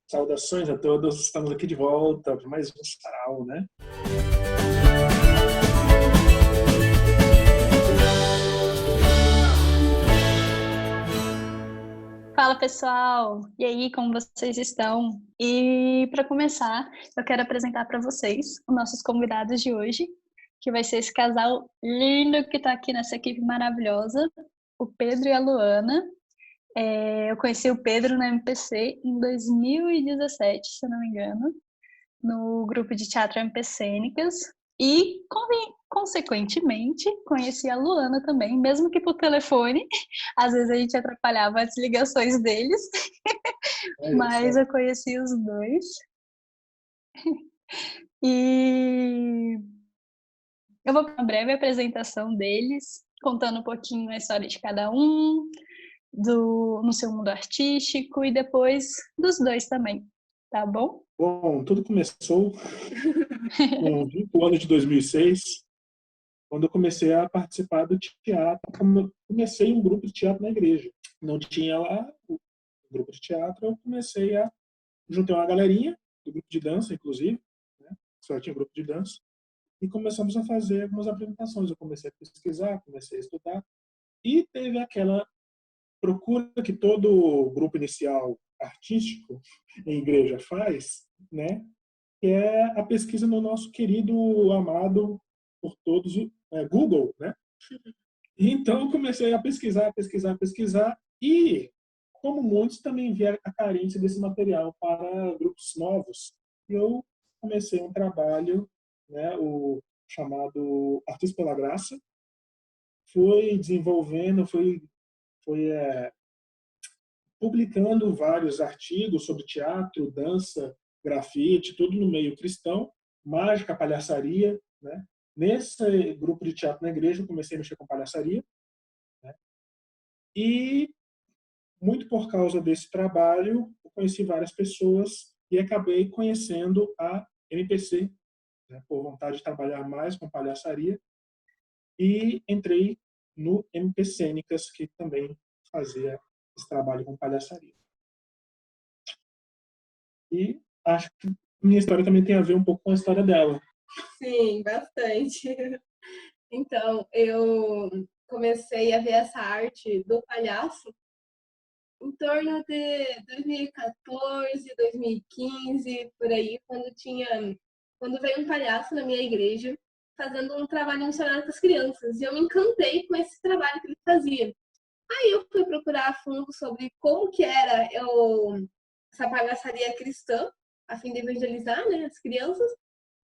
Saudações a todos, estamos aqui de volta para mais um sarau, né? Fala pessoal, e aí, como vocês estão? E para começar, eu quero apresentar para vocês os nossos convidados de hoje, que vai ser esse casal lindo que está aqui nessa equipe maravilhosa, o Pedro e a Luana. Eu conheci o Pedro na MPC em 2017, se eu não me engano, no grupo de teatro MP Cênicas e, consequentemente, conheci a Luana também, mesmo que por telefone. Às vezes a gente atrapalhava as ligações deles, mas eu conheci os dois. E eu vou para uma breve apresentação deles, contando um pouquinho a história de cada um, no seu mundo artístico e depois dos dois também, tá bom? Bom, tudo começou no 20 ano de 2006, quando eu comecei a participar do teatro. Eu comecei um grupo de teatro na igreja. Não tinha lá o grupo de teatro, eu comecei a juntar uma galerinha do grupo de dança, inclusive, né? Só tinha grupo de dança, e começamos a fazer algumas apresentações. Eu comecei a pesquisar, comecei a estudar, e teve aquela procura que todo grupo inicial artístico em igreja faz, né? Que é a pesquisa no nosso querido, amado por todos, Google, né? Então eu comecei a pesquisar, e como muitos também via a carência desse material para grupos novos, eu comecei um trabalho, né, o chamado Artista pela Graça. Fui desenvolvendo, fui publicando vários artigos sobre teatro, dança, grafite, tudo no meio cristão, mágica, palhaçaria, né? Nesse grupo de teatro na igreja, eu comecei a mexer com palhaçaria, né? E, muito por causa desse trabalho, eu conheci várias pessoas e acabei conhecendo a MPC, né? Por vontade de trabalhar mais com palhaçaria, e entrei no MP Cênicas, que também fazia esse trabalho com palhaçaria. E acho que minha história também tem a ver um pouco com a história dela. Sim, bastante. Então, eu comecei a ver essa arte do palhaço em torno de 2014, 2015, por aí, quando veio um palhaço na minha igreja fazendo um trabalho missionário com as crianças. E eu me encantei com esse trabalho que ele fazia. Aí eu fui procurar a fundo sobre como que era essa palhaçaria cristã, a fim de evangelizar, né, as crianças.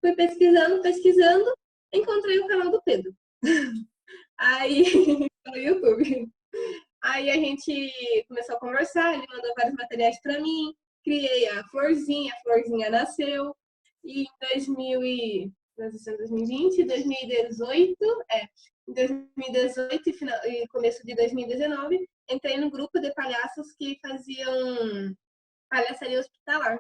Fui pesquisando, encontrei o canal do Pedro. Aí, no YouTube. Aí a gente começou a conversar, ele mandou vários materiais para mim, criei a Florzinha nasceu, e nós estamos em 2020, 2018, em 2018 e começo de 2019, entrei no grupo de palhaços que faziam palhaçaria hospitalar.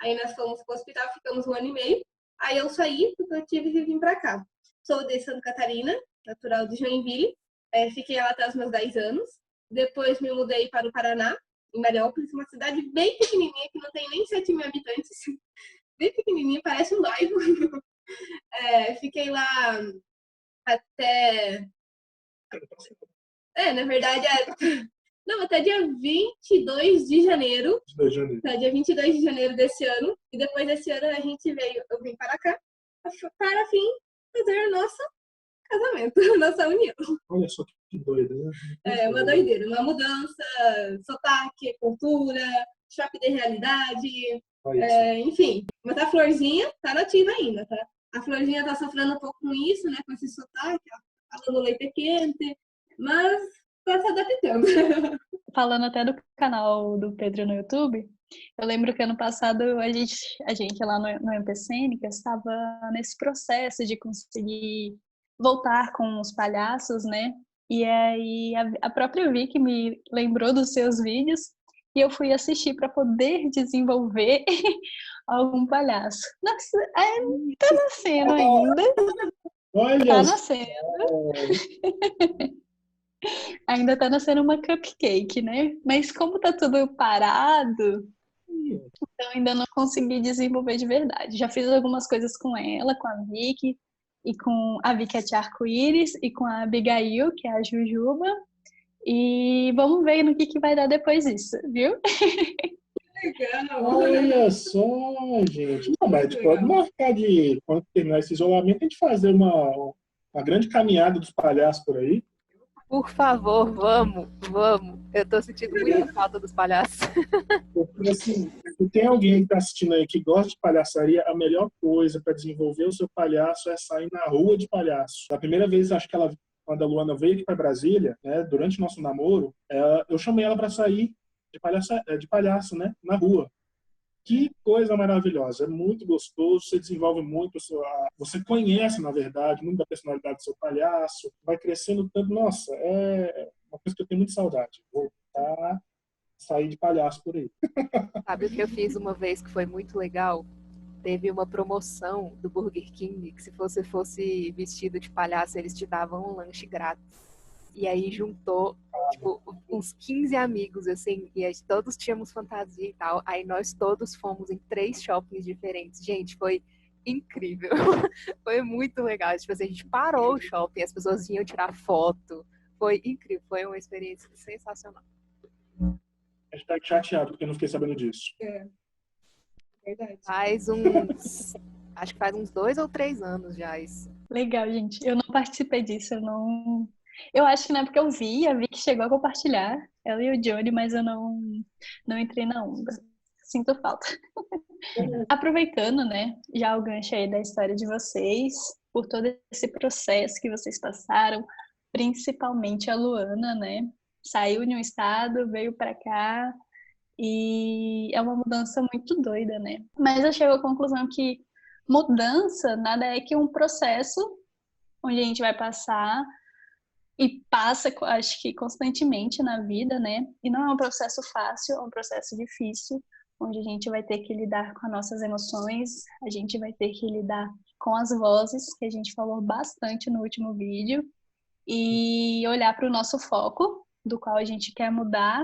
Aí nós fomos para o hospital, ficamos 1 ano e meio, aí eu saí porque eu tive que vir para cá. Sou de Santa Catarina, natural de Joinville, fiquei lá até os meus 10 anos, depois me mudei para o Paraná, em Mariópolis, uma cidade bem pequenininha, que não tem nem 7 mil habitantes, bem pequenininha, parece um bairro. Fiquei lá até... na verdade, até dia 22 de janeiro. Até dia 22 de janeiro desse ano. E depois desse ano eu vim para cá para fim fazer nosso casamento, nossa união. Olha só que doida, né? Uma doideira, uma mudança, sotaque, cultura, choque de realidade, enfim. Mas a Florzinha tá nativa ainda, tá? A Florzinha tá sofrendo um pouco com isso, né? Com esse sotaque, falando leite quente, mas tá se adaptando. Falando até do canal do Pedro no YouTube, eu lembro que ano passado a gente lá no MP Cênicas estava nesse processo de conseguir voltar com os palhaços, né? E aí a própria Vicky me lembrou dos seus vídeos e eu fui assistir para poder desenvolver algum palhaço. Nossa, tá nascendo ainda. Olha, tá nascendo. Ainda tá nascendo uma cupcake, né? Mas como tá tudo parado, Então, ainda não consegui desenvolver de verdade. Já fiz algumas coisas com ela, com a Vicky, e com a Vicky é tia Arco-Íris, e com a Abigail, que é a Jujuba. E vamos ver no que vai dar depois disso, viu? Legal. Olha só, gente. Não, mas a gente pode marcar de, quando terminar esse isolamento, a gente fazer uma grande caminhada dos palhaços por aí. Por favor, vamos. Eu tô sentindo muita falta dos palhaços. Porque, assim, se tem alguém que está assistindo aí que gosta de palhaçaria, a melhor coisa para desenvolver o seu palhaço é sair na rua de palhaço. Da primeira vez, acho que quando a Luana veio aqui para Brasília, né, durante o nosso namoro, eu chamei ela para sair de palhaço, né, na rua. Que coisa maravilhosa, é muito gostoso, você desenvolve muito, você conhece, na verdade, muito da personalidade do seu palhaço, vai crescendo tanto. Nossa, é uma coisa que eu tenho muita saudade, voltar a sair de palhaço por aí. Sabe o que eu fiz uma vez que foi muito legal? Teve uma promoção do Burger King que se você fosse vestido de palhaço, eles te davam um lanche grátis. E aí juntou, tipo, uns 15 amigos, assim, e todos tínhamos fantasia e tal. Aí nós todos fomos em 3 shoppings diferentes. Gente, foi incrível. Foi muito legal. Tipo assim, a gente parou o shopping, as pessoas vinham tirar foto. Foi incrível, foi uma experiência sensacional. A gente tá chateado porque eu não fiquei sabendo disso. É, verdade. Acho que faz uns 2 ou 3 anos já isso. Legal, gente. Eu não participei disso, Eu acho que na época eu vi, a Vicky chegou a compartilhar, ela e o Johnny, mas eu não entrei na onda. Sinto falta. Aproveitando, né, já o gancho aí da história de vocês, por todo esse processo que vocês passaram, principalmente a Luana, né? Saiu de um estado, veio para cá e é uma mudança muito doida, né? Mas eu chego à conclusão que mudança nada é que um processo onde a gente vai passar e passa, acho que constantemente na vida, né? E não é um processo fácil, é um processo difícil, onde a gente vai ter que lidar com as nossas emoções, a gente vai ter que lidar com as vozes, que a gente falou bastante no último vídeo, e olhar para o nosso foco, do qual a gente quer mudar,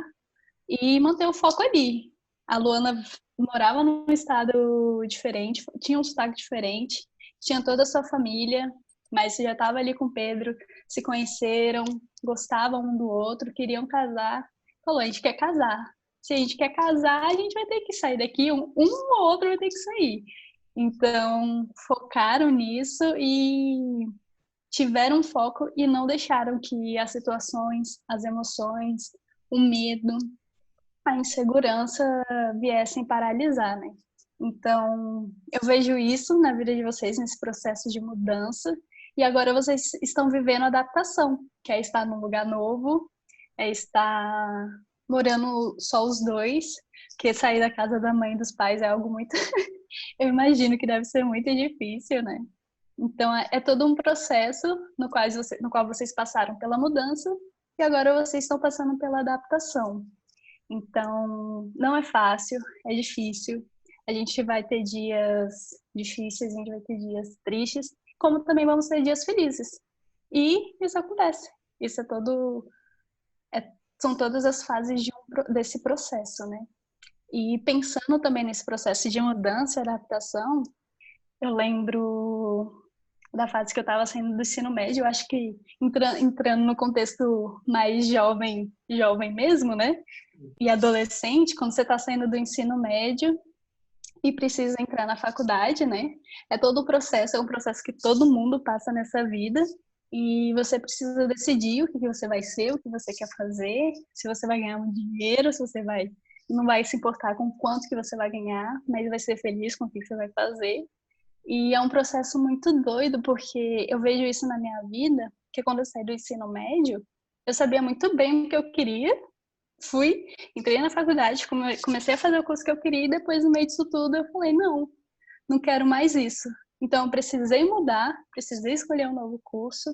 e manter o foco ali. A Luana morava num estado diferente, tinha um sotaque diferente, tinha toda a sua família, mas já estava ali com o Pedro, se conheceram, gostavam um do outro, queriam casar. Falou, a gente quer casar. Se a gente quer casar, a gente vai ter que sair daqui, um ou outro vai ter que sair. Então, focaram nisso e tiveram foco e não deixaram que as situações, as emoções, o medo, a insegurança viessem paralisar, né? Então, eu vejo isso na vida de vocês, nesse processo de mudança, e agora vocês estão vivendo adaptação, que é estar num lugar novo, é estar morando só os dois, porque sair da casa da mãe e dos pais é algo muito... eu imagino que deve ser muito difícil, né? Então, é todo um processo no qual vocês passaram pela mudança e agora vocês estão passando pela adaptação. Então, não é fácil, é difícil. A gente vai ter dias difíceis, a gente vai ter dias tristes, como também vamos ter dias felizes. E isso acontece. Isso são todas as fases desse processo, né? E pensando também nesse processo de mudança e adaptação, eu lembro da fase que eu estava saindo do ensino médio, eu acho que entrando no contexto mais jovem mesmo, né? E adolescente, quando você está saindo do ensino médio e precisa entrar na faculdade, né? É todo o processo, é um processo que todo mundo passa nessa vida e você precisa decidir o que você vai ser, o que você quer fazer, se você vai ganhar um dinheiro, se você não vai se importar com quanto que você vai ganhar, mas vai ser feliz com o que você vai fazer. E é um processo muito doido, porque eu vejo isso na minha vida, que quando eu saí do ensino médio, eu sabia muito bem o que eu queria, entrei na faculdade, comecei a fazer o curso que eu queria, e depois, no meio disso tudo, eu falei, não quero mais isso. Então, eu precisei mudar, precisei escolher um novo curso,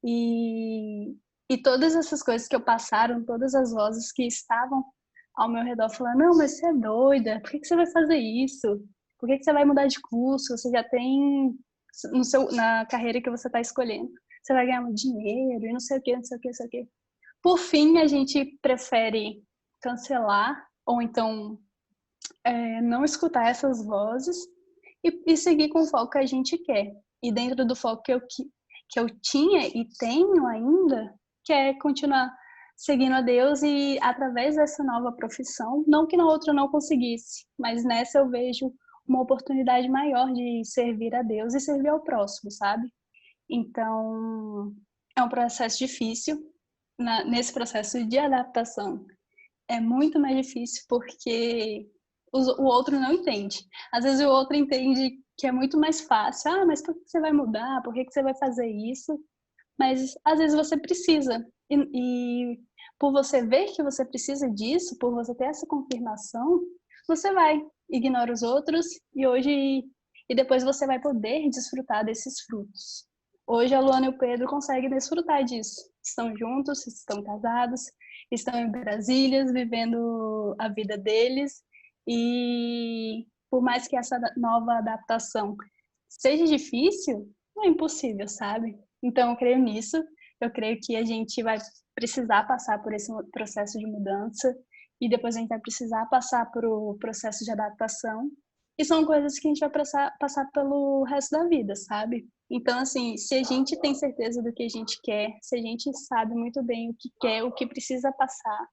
e todas essas coisas que eu passaram, todas as vozes que estavam ao meu redor, falando, não, mas você é doida, por que você vai fazer isso? Por que você vai mudar de curso? Você já tem na carreira que você está escolhendo. Você vai ganhar muito dinheiro e não sei o que, não sei o que, não sei o que. Por fim, a gente prefere cancelar ou então não escutar essas vozes e seguir com o foco que a gente quer. E dentro do foco que eu tinha e tenho ainda, que é continuar seguindo a Deus e através dessa nova profissão, não que na outra eu não conseguisse, mas nessa eu vejo uma oportunidade maior de servir a Deus e servir ao próximo, sabe? Então, é um processo difícil. Nesse processo de adaptação, é muito mais difícil porque o outro não entende. Às vezes o outro entende que é muito mais fácil. Ah, mas por que você vai mudar? Por que você vai fazer isso? Mas às vezes você precisa. E por você ver que você precisa disso, por você ter essa confirmação, você vai, ignora os outros e depois você vai poder desfrutar desses frutos. Hoje a Luana e o Pedro conseguem desfrutar disso. Estão juntos, estão casados, estão em Brasília, vivendo a vida deles. E por mais que essa nova adaptação seja difícil, não é impossível, sabe? Então eu creio nisso. Eu creio que a gente vai precisar passar por esse processo de mudança e depois a gente vai precisar passar por o processo de adaptação. E são coisas que a gente vai passar pelo resto da vida, sabe? Então, assim, se a gente tem certeza do que a gente quer, se a gente sabe muito bem o que quer, o que precisa passar,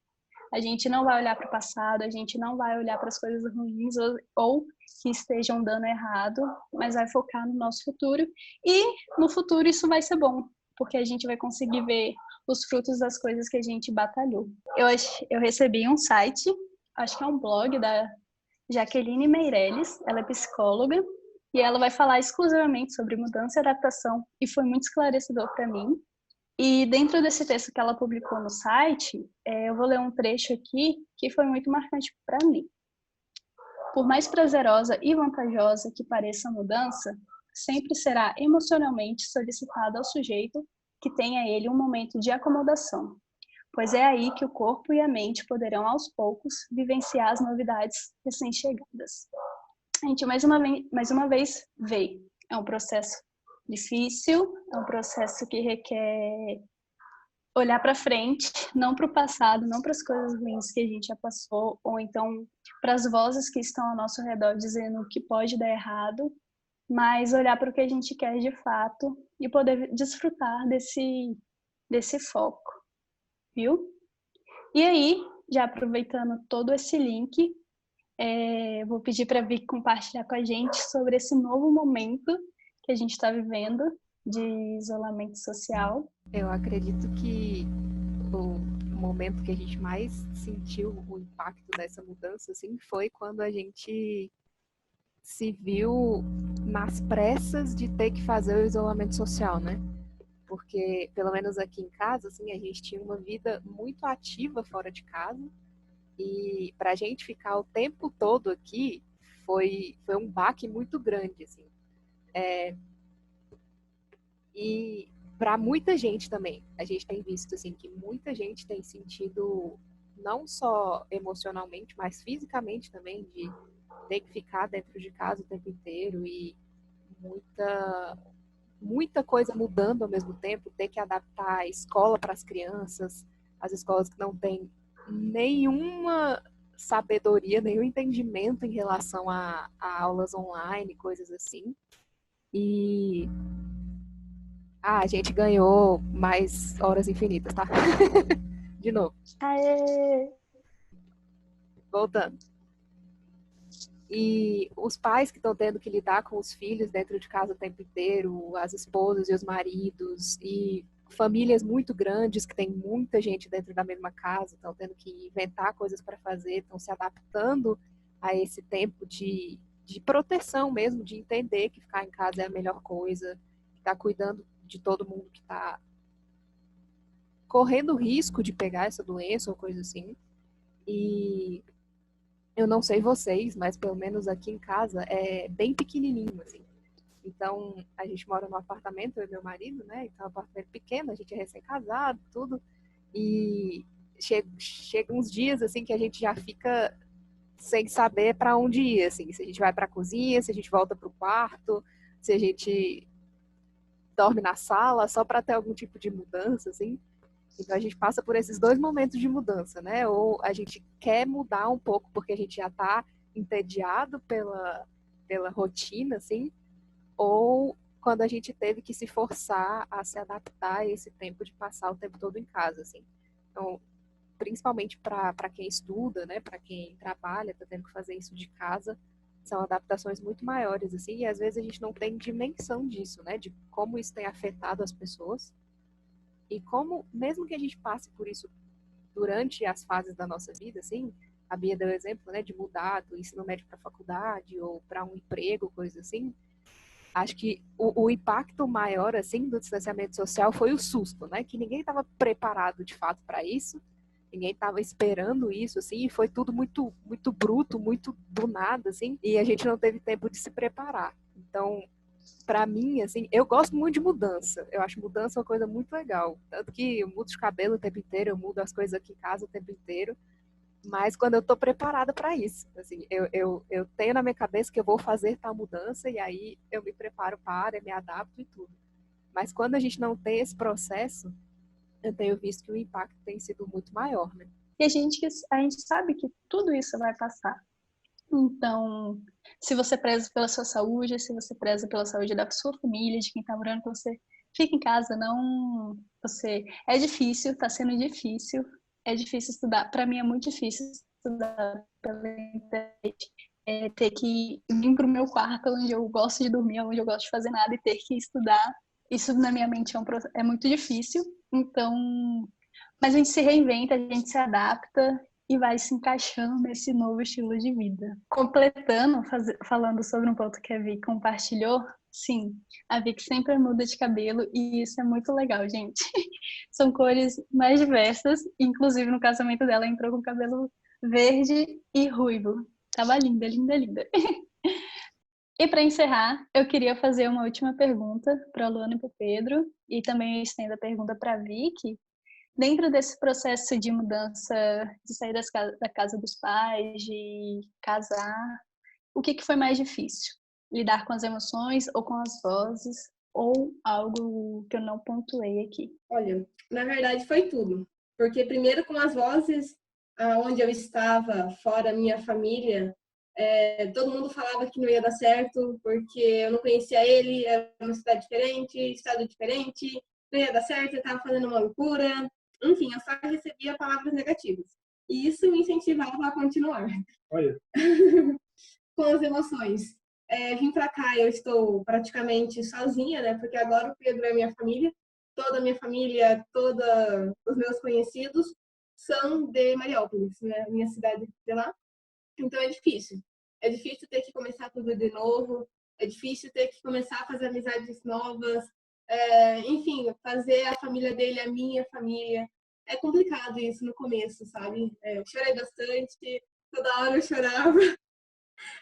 a gente não vai olhar para o passado, a gente não vai olhar para as coisas ruins ou que estejam dando errado, mas vai focar no nosso futuro. E no futuro isso vai ser bom, porque a gente vai conseguir ver os frutos das coisas que a gente batalhou. Eu recebi um site, acho que é um blog da Jaqueline Meirelles, ela é psicóloga, e ela vai falar exclusivamente sobre mudança e adaptação, e foi muito esclarecedor para mim. E dentro desse texto que ela publicou no site, eu vou ler um trecho aqui que foi muito marcante para mim. Por mais prazerosa e vantajosa que pareça a mudança, sempre será emocionalmente solicitada ao sujeito que tenha a ele um momento de acomodação, pois é aí que o corpo e a mente poderão, aos poucos, vivenciar as novidades recém-chegadas. A gente, mais uma vez, vê. É um processo difícil, é um processo que requer olhar para frente, não para o passado, não para as coisas ruins que a gente já passou, ou então para as vozes que estão ao nosso redor dizendo que pode dar errado, mas olhar para o que a gente quer de fato e poder desfrutar desse foco, viu? E aí, já aproveitando todo esse link, vou pedir para Vicky compartilhar com a gente sobre esse novo momento que a gente está vivendo de isolamento social. Eu acredito que o momento que a gente mais sentiu o impacto dessa mudança assim, foi quando a gente se viu nas pressas de ter que fazer o isolamento social, né? Porque, pelo menos aqui em casa, assim, a gente tinha uma vida muito ativa fora de casa e para a gente ficar o tempo todo aqui foi um baque muito grande, assim. E para muita gente também, a gente tem visto assim que muita gente tem sentido não só emocionalmente, mas fisicamente também de ter que ficar dentro de casa o tempo inteiro e muita coisa mudando ao mesmo tempo, ter que adaptar a escola para as crianças, as escolas que não têm nenhuma sabedoria, nenhum entendimento em relação a aulas online, coisas assim. E a gente ganhou mais horas infinitas, tá? De novo. Aê! Voltando. E os pais que estão tendo que lidar com os filhos dentro de casa o tempo inteiro, as esposas e os maridos, e famílias muito grandes que tem muita gente dentro da mesma casa, estão tendo que inventar coisas para fazer, estão se adaptando a esse tempo de proteção mesmo, de entender que ficar em casa é a melhor coisa, que está cuidando de todo mundo que está correndo risco de pegar essa doença ou coisa assim. E eu não sei vocês, mas pelo menos aqui em casa é bem pequenininho, assim. Então, a gente mora num apartamento, eu e meu marido, né? Então, é um apartamento pequeno, a gente é recém-casado, tudo. E chega uns dias, assim, que a gente já fica sem saber para onde ir, assim. Se a gente vai para a cozinha, se a gente volta para o quarto, se a gente dorme na sala, só para ter algum tipo de mudança, assim. Então a gente passa por esses dois momentos de mudança, né? Ou a gente quer mudar um pouco porque a gente já está entediado pela rotina, assim, ou quando a gente teve que se forçar a se adaptar a esse tempo de passar o tempo todo em casa, assim. Então, principalmente para quem estuda, né, para quem trabalha, está tendo que fazer isso de casa, são adaptações muito maiores, assim, e às vezes a gente não tem dimensão disso, né, de como isso tem afetado as pessoas e como, mesmo que a gente passe por isso durante as fases da nossa vida, assim, a Bia deu o exemplo, né, de mudar do ensino médio para a faculdade ou para um emprego, coisa assim. Acho que o impacto maior, assim, do distanciamento social foi o susto, né, que ninguém estava preparado, de fato, para isso. Ninguém estava esperando isso, assim, e foi tudo muito, muito bruto, muito do nada, assim, e a gente não teve tempo de se preparar. Então, para mim, assim, eu gosto muito de mudança. Eu acho mudança uma coisa muito legal. Tanto que eu mudo de cabelo o tempo inteiro, eu mudo as coisas aqui em casa o tempo inteiro, mas quando eu tô preparada para isso. Assim, eu tenho na minha cabeça que eu vou fazer tal mudança e aí eu me preparo para, me adapto e tudo. Mas quando a gente não tem esse processo, eu tenho visto que o impacto tem sido muito maior, né? E a gente sabe que tudo isso vai passar. Então, se você preza pela sua saúde, se você preza pela saúde da sua família, de quem está morando com você, fique em casa, não você. É difícil, está sendo difícil. É difícil estudar. Para mim é muito difícil estudar pela internet. Ter que vir para o meu quarto, onde eu gosto de dormir, onde eu gosto de fazer nada, e ter que estudar. Isso na minha mente é muito difícil. Então, mas a gente se reinventa, a gente se adapta e vai se encaixando nesse novo estilo de vida. Completando, falando sobre um ponto que a Vicky compartilhou, sim, a Vicky sempre muda de cabelo e isso é muito legal, gente. São cores mais diversas, inclusive no casamento dela entrou com cabelo verde e ruivo. Tava linda, linda, linda. E para encerrar, eu queria fazer uma última pergunta para a Luana e para o Pedro, e também eu estendo a pergunta para a Vicky. Dentro desse processo de mudança, de sair da casa dos pais, de casar, o que foi mais difícil? Lidar com as emoções ou com as vozes? Ou algo que eu não pontuei aqui? Olha, na verdade foi tudo. Porque primeiro com as vozes, onde eu estava, fora minha família, todo mundo falava que não ia dar certo, porque eu não conhecia ele, era uma cidade diferente, estado diferente, não ia dar certo, eu estava fazendo uma loucura. Enfim, eu só recebia palavras negativas. E isso me incentivava a continuar. Olha. Com as emoções. Vim para cá, eu estou praticamente sozinha, né? Porque agora o Pedro é minha família. Toda a minha família, todos os meus conhecidos são de Mariópolis, né? Minha cidade de lá. Então é difícil. É difícil ter que começar tudo de novo. É difícil ter que começar a fazer amizades novas. Enfim, fazer a família dele a minha família. É complicado isso no começo, sabe? Eu chorei bastante. Toda hora eu chorava.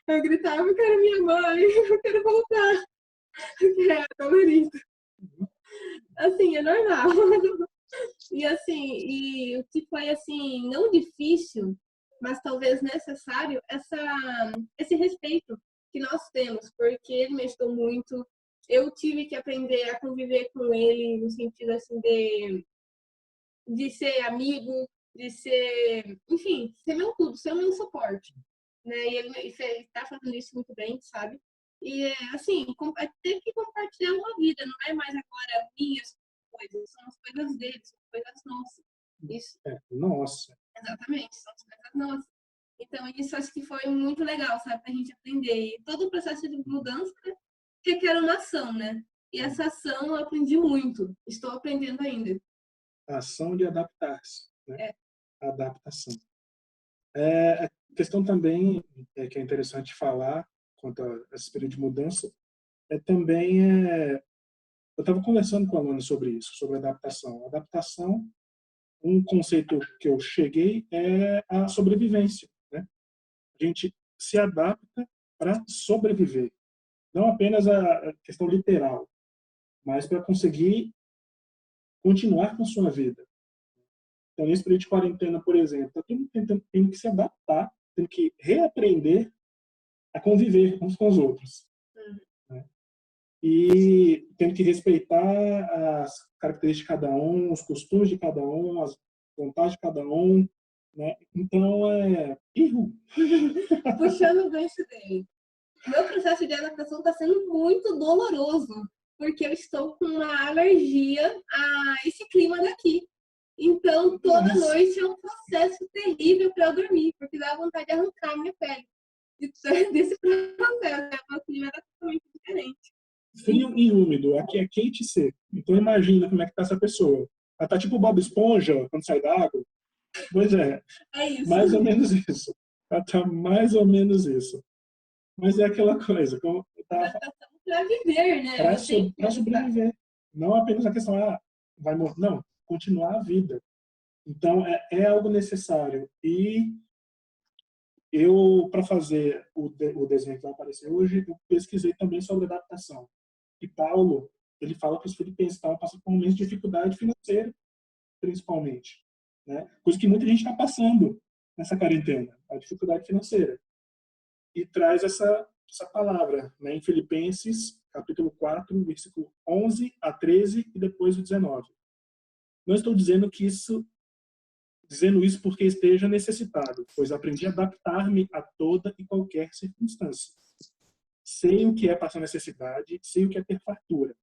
Eu gritava, eu quero minha mãe, eu quero voltar. Que é dolorido. Assim, é normal. E assim, e o que foi assim, não difícil, mas talvez necessário, esse respeito que nós temos, porque ele me ajudou muito. Eu tive que aprender a conviver com ele no sentido assim de ser amigo, de ser, enfim, ser meu tudo, ser meu suporte, né? E ele está fazendo isso muito bem, sabe? E assim, ter que compartilhar uma vida, não é mais agora minhas coisas, são as coisas dele, são as coisas nossas. Isso. Nossa. Exatamente, são as coisas nossas. Então, isso acho que foi muito legal, sabe, pra gente aprender. E todo o processo de mudança requer uma ação, né? E essa ação eu aprendi muito, estou aprendendo ainda. A ação de adaptar-se, né? A adaptação. A questão também que é interessante falar quanto a esse período de mudança eu estava conversando com a Luana sobre isso, sobre adaptação. Adaptação, um conceito que eu cheguei é a sobrevivência, né? A gente se adapta para sobreviver, não apenas a questão literal, mas para conseguir continuar com sua vida. Então, nesse período de quarentena, por exemplo, está todo mundo tendo que se adaptar, tendo que reaprender a conviver uns com os outros. Né? E tendo que respeitar as características de cada um, os costumes de cada um, as vontades de cada um, né? Então, erro. Puxando o gancho dele. Meu processo de adaptação está sendo muito doloroso, porque eu estou com uma alergia a esse clima daqui. Então, toda noite é um processo terrível para eu dormir, porque dá vontade de arrancar a minha pele desse processo. O clima é totalmente diferente. Frio e úmido. Aqui é quente e seco. Então, imagina como é que tá essa pessoa. Ela tá tipo o Bob Esponja, quando sai da água. Pois é, É isso. mais ou menos isso. Ela tá mais ou menos isso. Mas é aquela coisa, como eu tava Para viver, né? para sobreviver. Não apenas a questão, vai morrer. Não, continuar a vida. Então, é algo necessário. E eu, para fazer o desenho que vai aparecer hoje, eu pesquisei também sobre adaptação. E Paulo, ele fala que os filipenses estavam passando por um momento de dificuldade financeira, principalmente, né? Coisa que muita gente está passando nessa quarentena, a dificuldade financeira. E traz essa palavra, né, em Filipenses, capítulo 4, versículo 11 a 13 e depois o 19. Não estou dizendo isso porque esteja necessitado, pois aprendi a adaptar-me a toda e qualquer circunstância. Sei o que é passar necessidade, sei o que é ter fartura.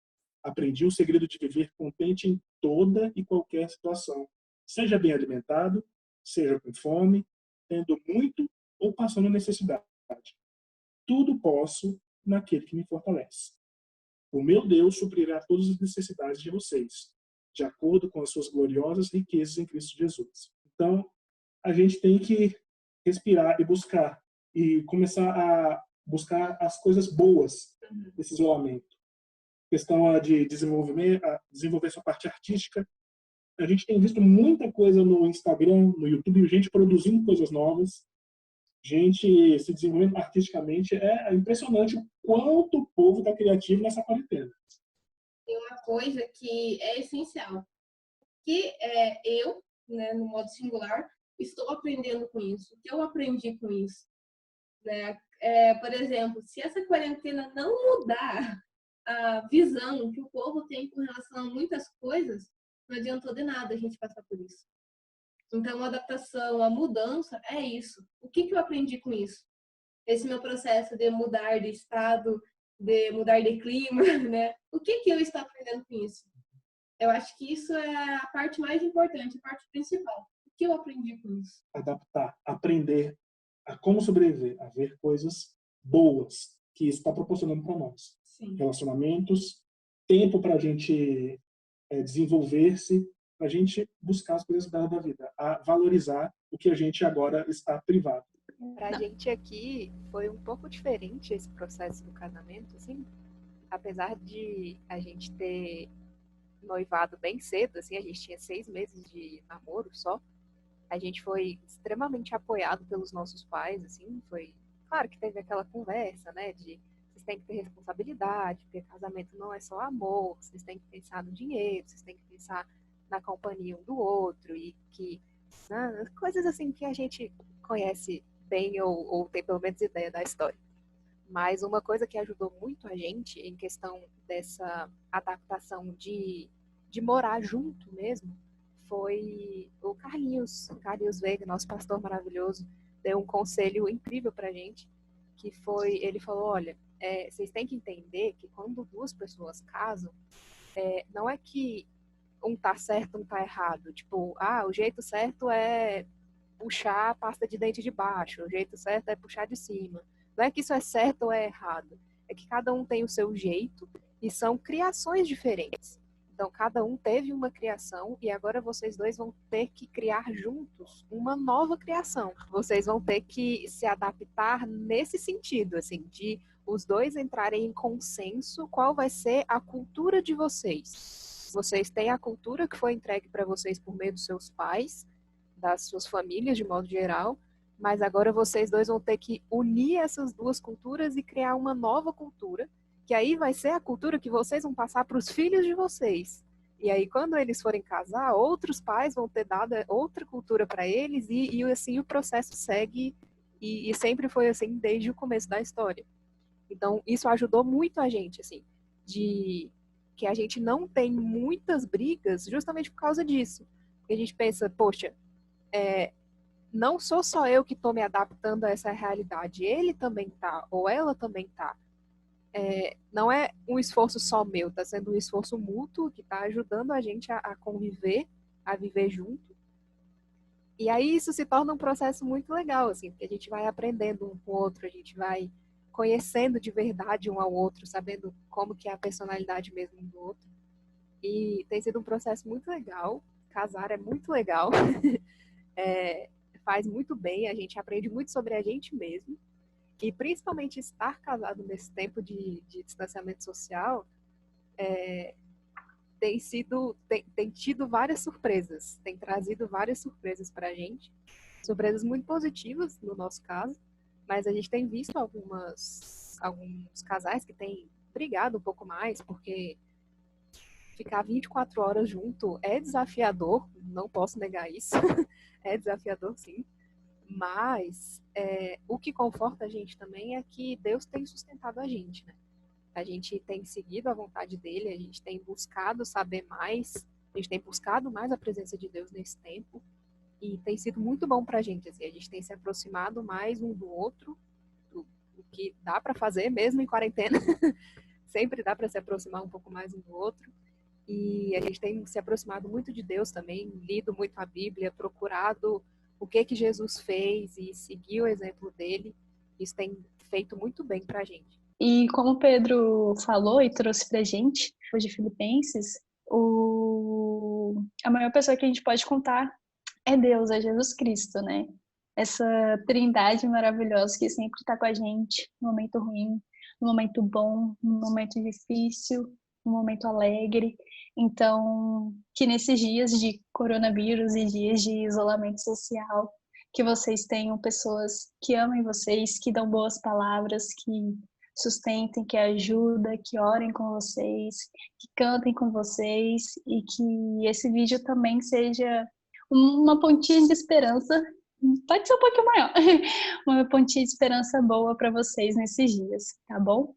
Aprendi o segredo de viver contente em toda e qualquer situação, seja bem alimentado, seja com fome, tendo muito ou passando necessidade. Tudo posso naquele que me fortalece. O meu Deus suprirá todas as necessidades de vocês, de acordo com as suas gloriosas riquezas em Cristo Jesus. Então, a gente tem que respirar e começar a buscar as coisas boas desse isolamento. Questão de desenvolver sua parte artística. A gente tem visto muita coisa no Instagram, no YouTube, gente produzindo coisas novas, gente se desenvolvendo artisticamente. É impressionante o quanto o povo está criativo nessa quarentena. Tem uma coisa que é essencial, que eu, né, no modo singular, estou aprendendo com isso. O que eu aprendi com isso? Né? Por exemplo, se essa quarentena não mudar a visão que o povo tem com relação a muitas coisas, não adiantou de nada a gente passar por isso. Então, a adaptação, a mudança é isso. O que eu aprendi com isso? Esse meu processo de mudar de estado, de mudar de clima, né? O que eu estou aprendendo com isso? Eu acho que isso é a parte mais importante, a parte principal. O que eu aprendi com isso? Adaptar, aprender a como sobreviver, a ver coisas boas que isso está proporcionando para nós. Sim. Relacionamentos, tempo para a gente desenvolver-se, para a gente buscar as coisas belas da vida, a valorizar o que a gente agora está privado. Para a gente aqui foi um pouco diferente esse processo do casamento, assim, apesar de a gente ter noivado bem cedo, assim, a gente tinha 6 meses de namoro só. A gente foi extremamente apoiado pelos nossos pais, assim, foi... Claro que teve aquela conversa, né, de vocês têm que ter responsabilidade, porque casamento não é só amor, vocês têm que pensar no dinheiro, vocês têm que pensar na companhia um do outro, e que... coisas assim que a gente conhece bem ou tem pelo menos ideia da história. Mas uma coisa que ajudou muito a gente em questão dessa adaptação de morar junto mesmo foi o Carlinhos Veiga, nosso pastor maravilhoso, deu um conselho incrível pra gente, que foi, ele falou, olha, vocês têm que entender que quando duas pessoas casam, não é que um tá certo, um tá errado. Tipo, o jeito certo é puxar a pasta de dente de baixo, o jeito certo é puxar de cima. Não é que isso é certo ou é errado. É que cada um tem o seu jeito e são criações diferentes. Então, cada um teve uma criação e agora vocês dois vão ter que criar juntos uma nova criação. Vocês vão ter que se adaptar nesse sentido, assim, de os dois entrarem em consenso qual vai ser a cultura de vocês. Vocês têm a cultura que foi entregue para vocês por meio dos seus pais, das suas famílias de modo geral, mas agora vocês dois vão ter que unir essas duas culturas e criar uma nova cultura, que aí vai ser a cultura que vocês vão passar para os filhos de vocês. E aí, quando eles forem casar, outros pais vão ter dado outra cultura para eles e assim o processo segue e sempre foi assim desde o começo da história. Então, isso ajudou muito a gente, assim, de que a gente não tem muitas brigas justamente por causa disso. Porque a gente pensa, poxa, não sou só eu que estou me adaptando a essa realidade, ele também tá, ou ela também tá. Não é um esforço só meu, está sendo um esforço mútuo que está ajudando a gente a conviver, a viver junto. E aí isso se torna um processo muito legal, assim, porque a gente vai aprendendo um com o outro, a gente vai conhecendo de verdade um ao outro, sabendo como que é a personalidade mesmo um do outro. E tem sido um processo muito legal. Casar é muito legal. Faz muito bem, a gente aprende muito sobre a gente mesmo. E principalmente estar casado nesse tempo de distanciamento social tem tido várias surpresas, tem trazido várias surpresas para a gente, surpresas muito positivas no nosso caso, mas a gente tem visto alguns casais que têm brigado um pouco mais, porque ficar 24 horas junto é desafiador, não posso negar isso, é desafiador sim, mas o que conforta a gente também é que Deus tem sustentado a gente, né? A gente tem seguido a vontade dele, a gente tem buscado saber mais, a gente tem buscado mais a presença de Deus nesse tempo, e tem sido muito bom pra gente, assim, a gente tem se aproximado mais um do outro, o que dá para fazer mesmo em quarentena, sempre dá para se aproximar um pouco mais um do outro, e a gente tem se aproximado muito de Deus também, lido muito a Bíblia, procurado o que Jesus fez e seguir o exemplo dele, isso tem feito muito bem pra gente. E como o Pedro falou e trouxe pra gente, hoje de Filipenses, a maior pessoa que a gente pode contar é Deus, é Jesus Cristo, né? Essa trindade maravilhosa que sempre está com a gente no momento ruim, no momento bom, no momento difícil, no momento alegre. Então, que nesses dias de coronavírus e dias de isolamento social, que vocês tenham pessoas que amem vocês, que dão boas palavras, que sustentem, que ajudem, que orem com vocês, que cantem com vocês, e que esse vídeo também seja uma pontinha de esperança, pode ser um pouquinho maior, uma pontinha de esperança boa para vocês nesses dias, tá bom?